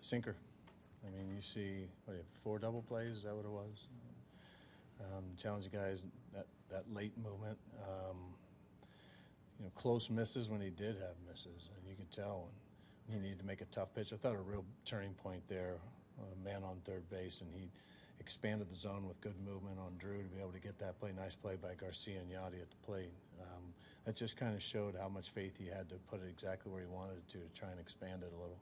Sinker. I mean, you see, 4 double plays, is that what it was? Challenge guys, that late movement. Close misses when he did have misses, and you could tell when he needed to make a tough pitch. I thought a real turning point there, man on third base, and he expanded the zone with good movement on Drew to be able to get that play. Nice play by Garcia and Yachty at the plate. That just kind of showed how much faith he had to put it exactly where he wanted it to try and expand it a little.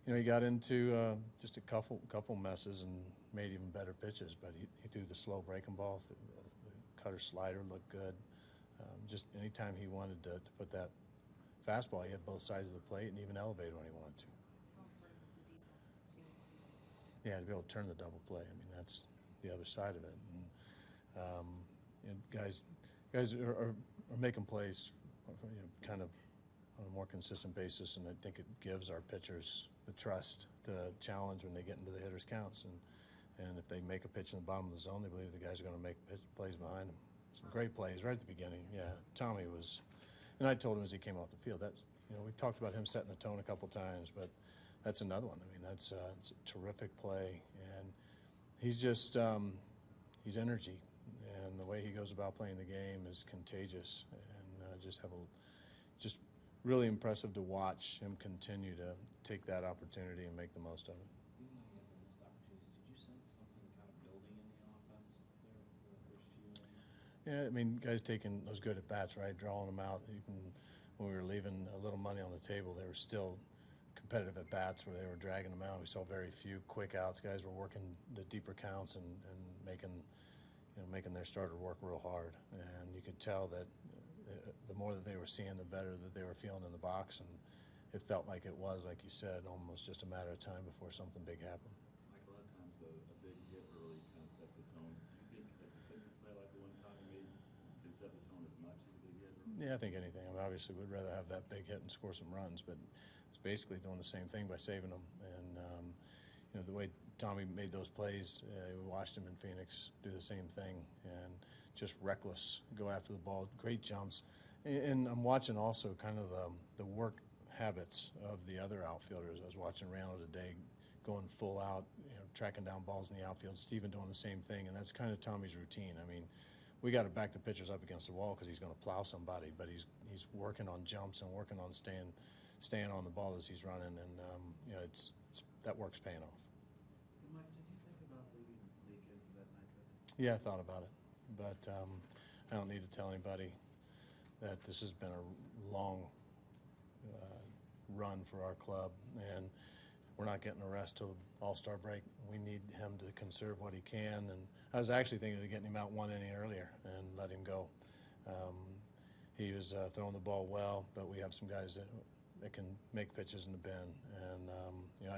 And he got into just a couple messes and made even better pitches, but he threw the slow breaking ball. The cutter slider looked good. Just anytime he wanted to put that fastball, he had both sides of the plate and even elevated when he wanted to. Yeah, to be able to turn the double play. I mean, that's the other side of it. And guys are making plays, kind of on a more consistent basis, and I think it gives our pitchers the trust to challenge when they get into the hitters' counts. And if they make a pitch in the bottom of the zone, they believe the guys are going to make plays behind them. Some great plays right at the beginning. Yeah, Tommy was, and I told him as he came off the field, that's, we've talked about him setting the tone a couple times, but that's another one. I mean, it's a terrific play, and he's just he's energy, and the way he goes about playing the game is contagious, and just really impressive to watch him continue to take that opportunity and make the most of it. Even though you had the missed opportunities, did you sense something kind of building in the offense there for the first few innings? Yeah, I mean, guys taking those good at-bats, right, drawing them out. Even when we were leaving a little money on the table, they were still competitive at-bats where they were dragging them out. We saw very few quick outs. Guys were working the deeper counts and making their starter work real hard. And you could tell that the more that they were seeing, the better that they were feeling in the box. And it felt like it was, like you said, almost just a matter of time before something big happened. Mike, a lot of times a big hit early kind of sets the tone. Do you think a defensive play like the one Tommy made can set the tone as much as a big hit early? Yeah, I think anything. I mean, obviously, we'd rather have that big hit and score some runs, but it's basically doing the same thing by saving them. And, the way Tommy made those plays, we watched him in Phoenix do the same thing and just reckless, go after the ball, great jumps. And I'm watching also kind of the work habits of the other outfielders. I was watching Randall today going full out, tracking down balls in the outfield. Steven doing the same thing, and that's kind of Tommy's routine. I mean, we got to back the pitchers up against the wall because he's going to plow somebody, but he's working on jumps and working on staying on the ball as he's running, and it's that work's paying off. Mike, did you think about leaving Leake into that ninth inning? Yeah, I thought about it, but I don't need to tell anybody that this has been a long run for our club, and we're not getting a rest till the All-Star break. We need him to conserve what he can, and I was actually thinking of getting him out one inning earlier and let him go. He was throwing the ball well, but we have some guys that can make pitches in the bin, and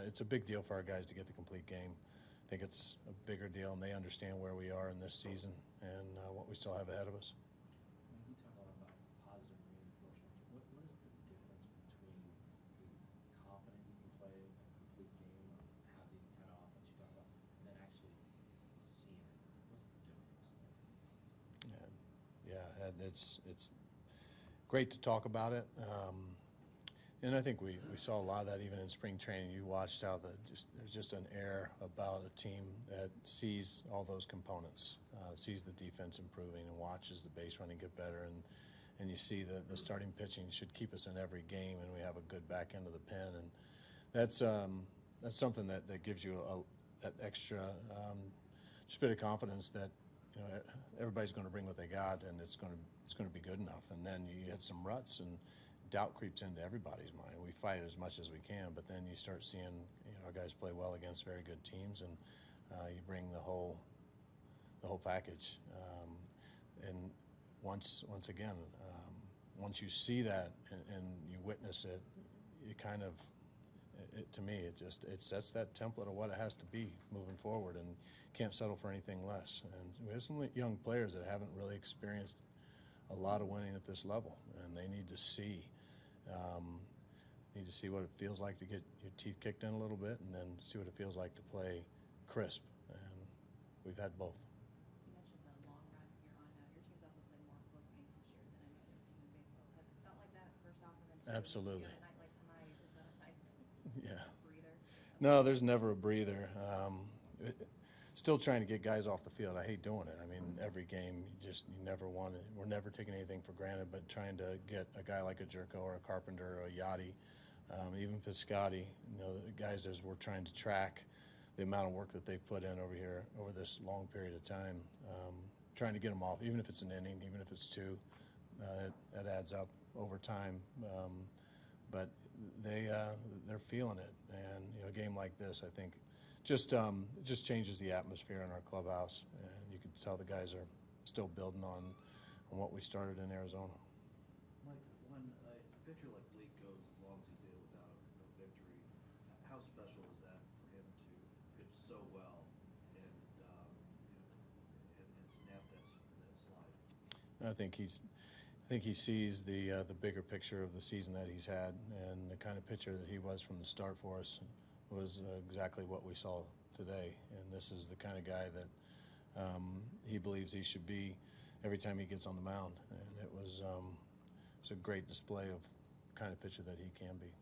it's a big deal for our guys to get the complete game. I think it's a bigger deal, and they understand where we are in this season and what we still have ahead of us. You talk a lot about positive reinforcement. What is the difference between being confident you can play a complete game or have the kind of offense you talk about, and then actually seeing it? What's the difference? Yeah, it's great to talk about it. And I think we saw a lot of that even in spring training. You watched how there's just an air about a team that sees all those components, sees the defense improving and watches the base running get better, and you see the starting pitching should keep us in every game, and we have a good back end of the pen, and that's something that gives you that extra just bit of confidence that everybody's going to bring what they got, and it's going to be good enough. And then you had some ruts and doubt creeps into everybody's mind. We fight as much as we can, but then you start seeing our guys play well against very good teams, and you bring the whole package. And once again, once you see that and you witness it, to me it sets that template of what it has to be moving forward, and can't settle for anything less. And we have some young players that haven't really experienced a lot of winning at this level, and they need to see what it feels like to get your teeth kicked in a little bit, and then see what it feels like to play crisp. And we've had both. You mentioned the long run here on. Your team's also played more close games this year than any other team in baseball. Has it felt like that first off, and then Absolutely. a night like tonight, is that a nice? Yeah. breather? No, there's never a breather. Still trying to get guys off the field. I hate doing it. I mean, every game, you never want to. We're never taking anything for granted, but trying to get a guy like a Jerko or a Carpenter or a Yachty, even Piscotty, the guys as we're trying to track the amount of work that they've put in over this long period of time, trying to get them off, even if it's an inning, even if it's two, that adds up over time. But they're feeling it, and a game like this, I think, just changes the atmosphere in our clubhouse, and you can tell the guys are still building on what we started in Arizona. Mike, when a pitcher like Leake goes as long as he did without a victory, how special is that for him to pitch so well and snap that slide? I think he sees the bigger picture of the season that he's had, and the kind of pitcher that he was from the start for us was exactly what we saw today. And this is the kind of guy that he believes he should be every time he gets on the mound. And it was a great display of the kind of pitcher that he can be.